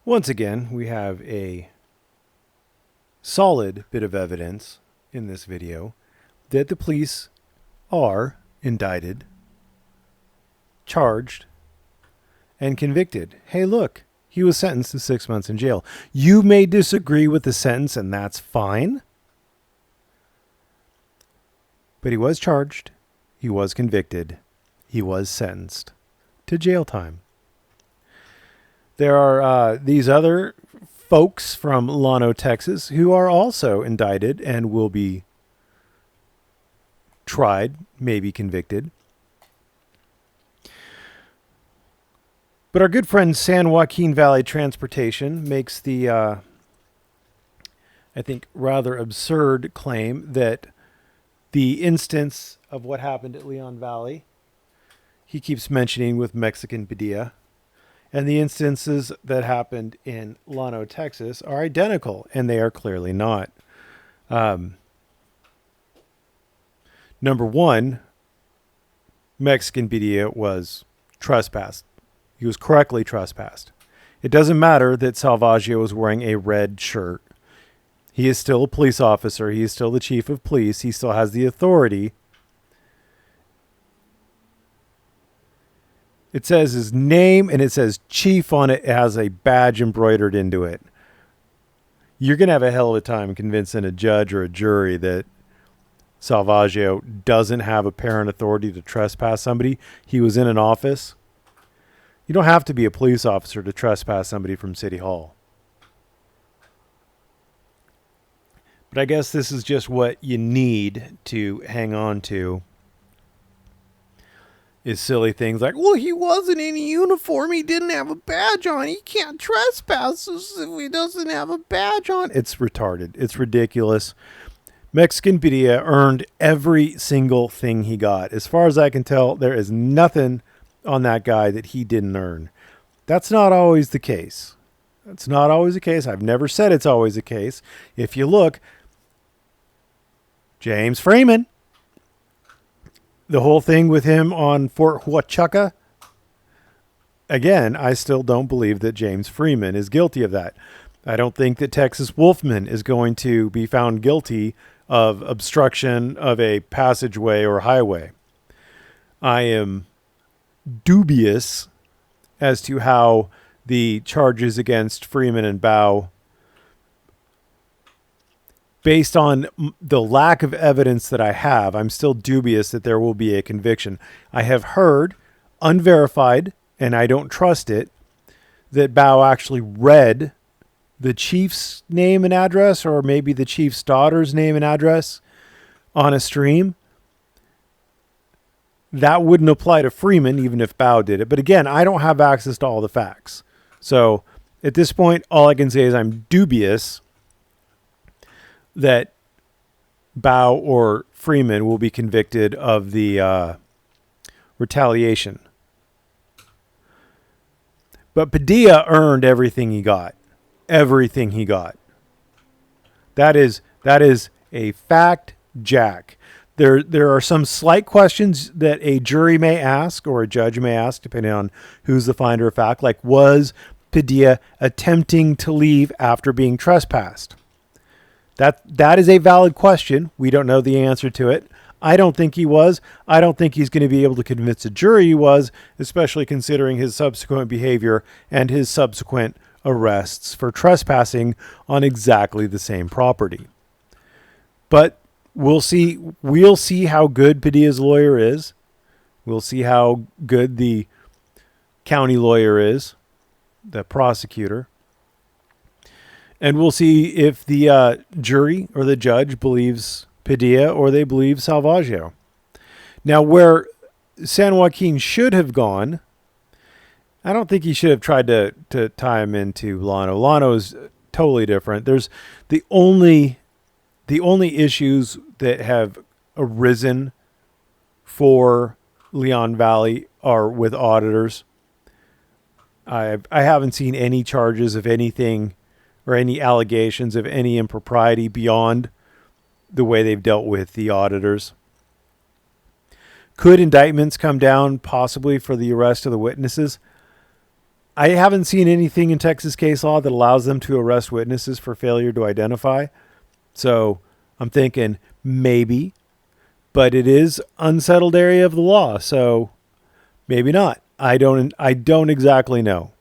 Once again, we have a solid bit of evidence in this video that the police are indicted, charged, and convicted. Hey, look, he was sentenced to 6 months in jail. You may disagree with the sentence, and that's fine. But he was charged, he was convicted, he was sentenced to jail time. There are these other folks from Llano, Texas, who are also indicted and will be tried, maybe convicted. But our good friend San Joaquin Valley Transportation makes the, I think, rather absurd claim that the instance of what happened at Leon Valley, he keeps mentioning with Mexican Padilla, and the instances that happened in Llano, Texas are identical, and they are clearly not. Number one, Mexican Padilla was trespassed. He was correctly trespassed. It doesn't matter that Salvaggio was wearing a red shirt. He is still a police officer. He is still the chief of police. He still has the authority. It says his name and it says chief on it. It has a badge embroidered into it. You're going to have a hell of a time convincing a judge or a jury that Salvaggio doesn't have apparent authority to trespass somebody. He was in an office. You don't have to be a police officer to trespass somebody from City Hall. But I guess this is just what you need to hang on to, is silly things like, well, he wasn't in a uniform. He didn't have a badge on. He can't trespass us if he doesn't have a badge on. It's retarded. It's ridiculous. Mexican Padilla earned every single thing he got. As far as I can tell, there is nothing on that guy that he didn't earn. That's not always the case. That's not always the case. I've never said it's always the case. If you look, James Freeman, the whole thing with him on Fort Huachuca, again, I still don't believe that James Freeman is guilty of that. I don't think that Texas Wolfman is going to be found guilty of obstruction of a passageway or highway. I am dubious as to how the charges against Freeman and Bao, based on the lack of evidence that I have, I'm still dubious that there will be a conviction. I have heard, unverified, and I don't trust it, that Bao actually read the chief's name and address, or maybe the chief's daughter's name and address on a stream. That wouldn't apply to Freeman, even if Bao did it. But again, I don't have access to all the facts. So at this point, all I can say is I'm dubious that Bao or Freeman will be convicted of the retaliation. But Padilla earned everything he got. Everything he got. That is a fact, Jack. There are some slight questions that a jury may ask or a judge may ask, depending on who's the finder of fact, like, was Padilla attempting to leave after being trespassed? That is a valid question. We don't know the answer to it. I don't think he was. I don't think he's going to be able to convince a jury he was, especially considering his subsequent behavior and his subsequent arrests for trespassing on exactly the same property. But we'll see how good Padilla's lawyer is. We'll see how good the county lawyer is, the prosecutor. And we'll see if the jury or the judge believes Padilla or they believe Salvaggio. Now, where San Joaquin should have gone, I don't think he should have tried to tie him into Llano. Llano is totally different. There's the only issues that have arisen for Leon Valley are with auditors. I haven't seen any charges of anything or any allegations of any impropriety beyond the way they've dealt with the auditors. Could indictments come down possibly for the arrest of the witnesses? I haven't seen anything in Texas case law that allows them to arrest witnesses for failure to identify. So I'm thinking maybe, but it is unsettled area of the law, so maybe not. I don't exactly know.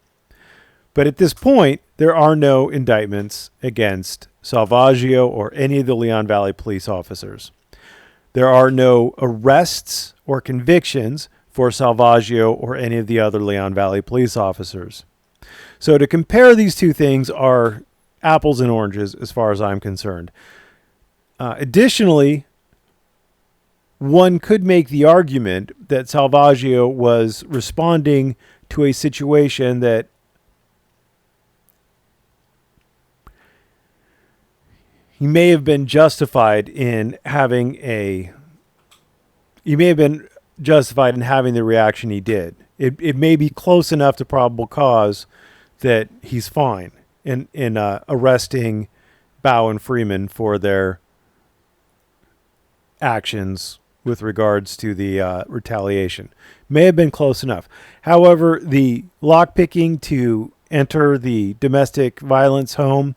But at this point, there are no indictments against Salvaggio or any of the Leon Valley police officers. There are no arrests or convictions for Salvaggio or any of the other Leon Valley police officers. So to compare these two things are apples and oranges as far as I'm concerned. Additionally, one could make the argument that Salvaggio was responding to a situation that he may have been justified in having the reaction he did. It may be close enough to probable cause that he's fine in arresting Bowe and Freeman for their actions with regards to the retaliation. May have been close enough. However, the lockpicking to enter the domestic violence home,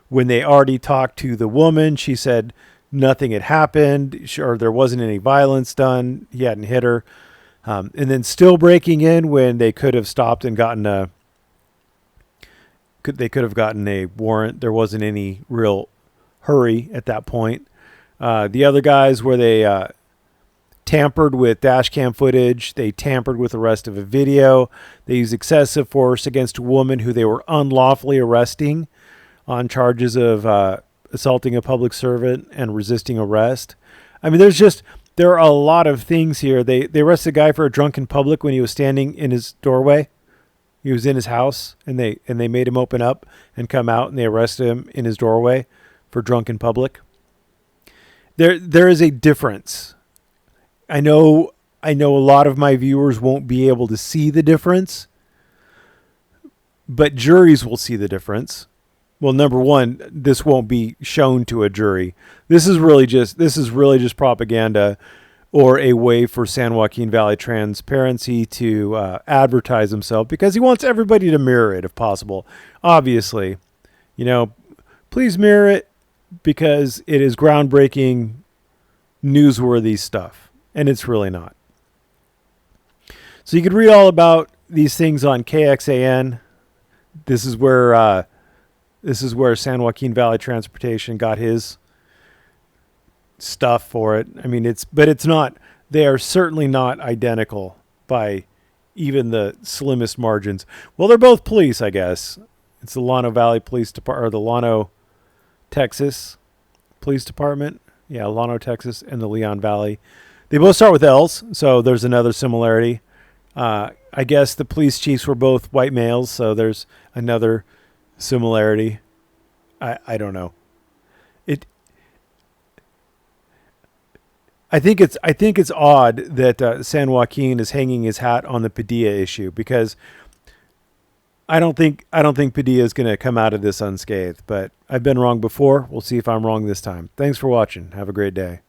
when they already talked to the woman, she said nothing had happened, or there wasn't any violence done. He hadn't hit her. And then still breaking in when they could have stopped and gotten a warrant. There wasn't any real hurry at that point. The other guys where they tampered with dash cam footage, they tampered with the rest of a video. They used excessive force against a woman who they were unlawfully arresting on charges of assaulting a public servant and resisting arrest. I mean, there are a lot of things here. They arrested a guy for a drunk in public when he was standing in his doorway. He was in his house, and they made him open up and come out, and they arrested him in his doorway for drunk in public. There is a difference. I know a lot of my viewers won't be able to see the difference, but juries will see the difference. Well, number one, this won't be shown to a jury. This is really just propaganda, or a way for San Joaquin Valley Transparency to advertise himself, because he wants everybody to mirror it if possible. Obviously, please mirror it, because it is groundbreaking, newsworthy stuff, and it's really not. So you could read all about these things on KXAN. This is where San Joaquin Valley Transportation got his stuff for it. I mean, it's not. They are certainly not identical by even the slimmest margins. Well, they're both police, I guess. It's the Llano Valley Police Department, or the Llano, Texas Police Department. Yeah, Llano, Texas, and the Leon Valley. They both start with L's, so there's another similarity. I guess the police chiefs were both white males, so there's another similarity. I don't know. I think it's odd that San Joaquin is hanging his hat on the Padilla issue, because I don't think Padilla is going to come out of this unscathed, but I've been wrong before. We'll see if I'm wrong this time. Thanks for watching. Have a great day.